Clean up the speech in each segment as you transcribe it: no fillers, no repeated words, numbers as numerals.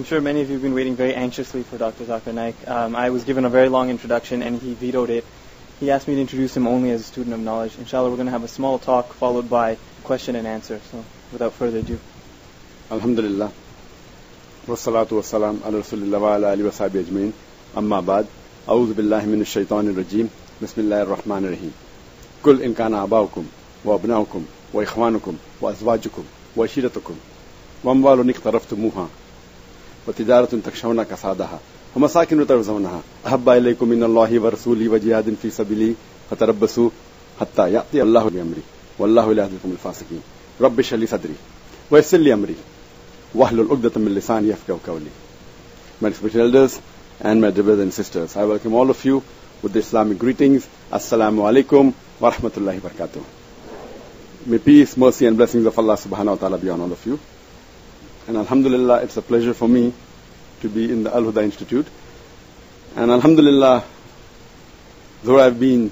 I'm sure many of you have been waiting very anxiously for Dr. Zakir Naik. I was given a very long introduction and he vetoed it. He asked me to introduce him only as a student of knowledge. Inshallah, we're going to have a small talk followed by question and answer. So, without further ado. Alhamdulillah. Wassalatu wassalam ala rasulillah wa ala alihi wa sahbihi ajmeen. Amma ba'd. A'udhu billahi minash shaitanir rajim. Bismillahir rahmanir rahim. Kul in kana abaukum wa abnaukum wa ikhwanukum wa azwajukum wa ashiratukum wa amwalun iqtaraftumuha wa tijaratun takshawna kasadaha wa masakin tarzawnaha ahabba ilaykum minallahi wa rasulihi wa jihadin fi sabili fatarabbasu hatta ya'ti Allahu bi amri wallahu la yahdikum al-fasiqin. Rabbi shrah li sadri wa yassir li amri wahlul 'uqdatam min lisani yafqahu qawli. My respected elders and my dear brothers and sisters, I welcome all of you with the Islamic greetings. Assalamu alaikum wa rahmatullahi wa barakatuh. May peace, mercy and blessings of Allah subhanahu wa ta'ala be on all of you. And alhamdulillah, it's a pleasure for me to be in the Al-Huda Institute. And alhamdulillah, though I've been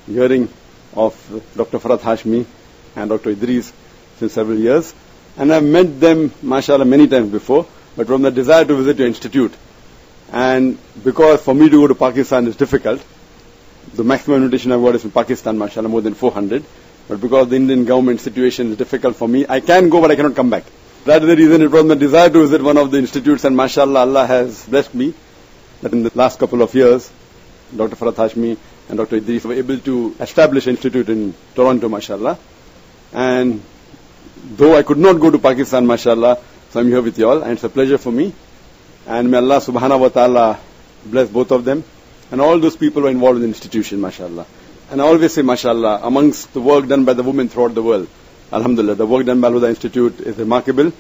hearing of Dr. Farhat Hashmi and Dr. Idris since several years, and I've met them, mashallah, many times before, but from the desire to visit your institute, and because for me to go to Pakistan is difficult, the maximum invitation I've got is from Pakistan, mashallah, more than 400, but because the Indian government situation is difficult for me, I can go but I cannot come back. That is the reason it was my desire to visit one of the institutes, and mashallah, Allah has blessed me that in the last couple of years, Dr. Farhat Hashmi and Dr. Idris were able to establish an institute in Toronto, mashallah. And though I could not go to Pakistan, mashallah, so I'm here with you all, and it's a pleasure for me. And may Allah subhanahu wa ta'ala bless both of them, and all those people who are involved in the institution, mashallah. And I always say, mashallah, amongst the work done by the women throughout the world, alhamdulillah, the work done by Al-Huda Institute is remarkable,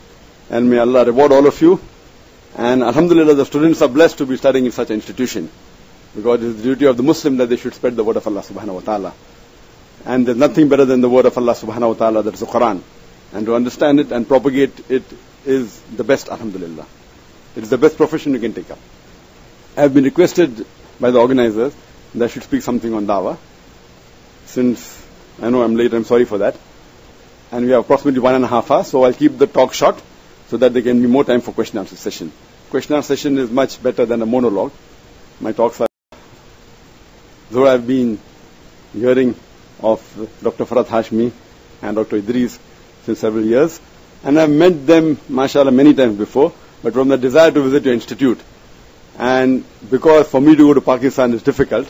and may Allah reward all of you. And alhamdulillah, the students are blessed to be studying in such an institution, because it is the duty of the Muslim that they should spread the word of Allah subhanahu wa ta'ala. And there's nothing better than the word of Allah subhanahu wa ta'ala, that is the Quran. And to understand it and propagate it is the best, alhamdulillah. It is the best profession you can take up. I have been requested by the organizers that I should speak something on dawah. Since I know I'm late, I'm sorry for that. And we have approximately 1.5 hours, so I'll keep the talk short so that there can be more time for question and answer session. Question and answer session is much better than a monologue. My talks are... Though I've been hearing of Dr. Farhat Hashmi and Dr. Idris since several years, and I've met them, mashallah, many times before, but from the desire to visit your institute, and because for me to go to Pakistan is difficult,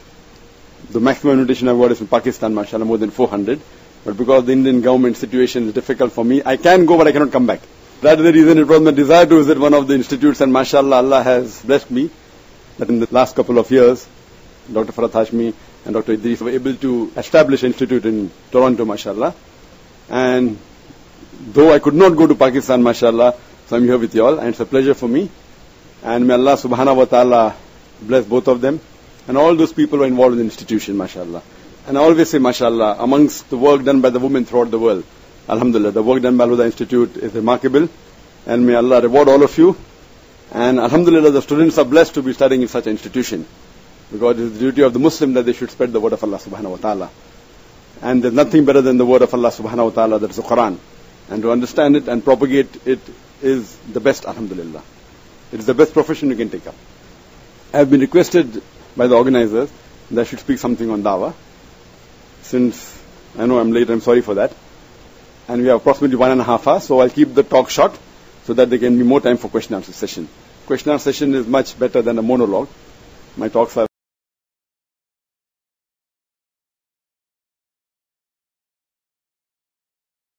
the maximum invitation I've got is from Pakistan, mashallah, more than 400, but because the Indian government situation is difficult for me, I can go but I cannot come back. That is the reason it was my desire to visit one of the institutes, and mashallah, Allah has blessed me that in the last couple of years, Dr. Farhat Hashmi and Dr. Idris were able to establish an institute in Toronto, mashallah. And though I could not go to Pakistan, mashallah, so I'm here with you all, and it's a pleasure for me. And may Allah subhanahu wa ta'ala bless both of them, and all those people who are involved in the institution, mashallah. And I always say, mashallah, amongst the work done by the women throughout the world, alhamdulillah, the work done by Al-Huda Institute is remarkable, and may Allah reward all of you. And alhamdulillah, the students are blessed to be studying in such an institution, because it is the duty of the Muslim that they should spread the word of Allah subhanahu wa ta'ala. And there's nothing better than the word of Allah subhanahu wa ta'ala, that is the Quran. And to understand it and propagate it is the best, alhamdulillah. It is the best profession you can take up. I have been requested by the organizers that I should speak something on dawah. Since I know I'm late, I'm sorry for that. And we have approximately 1.5 hours, so I'll keep the talk short so that there can be more time for question and answer session. Question and answer session is much better than a monologue. My talks are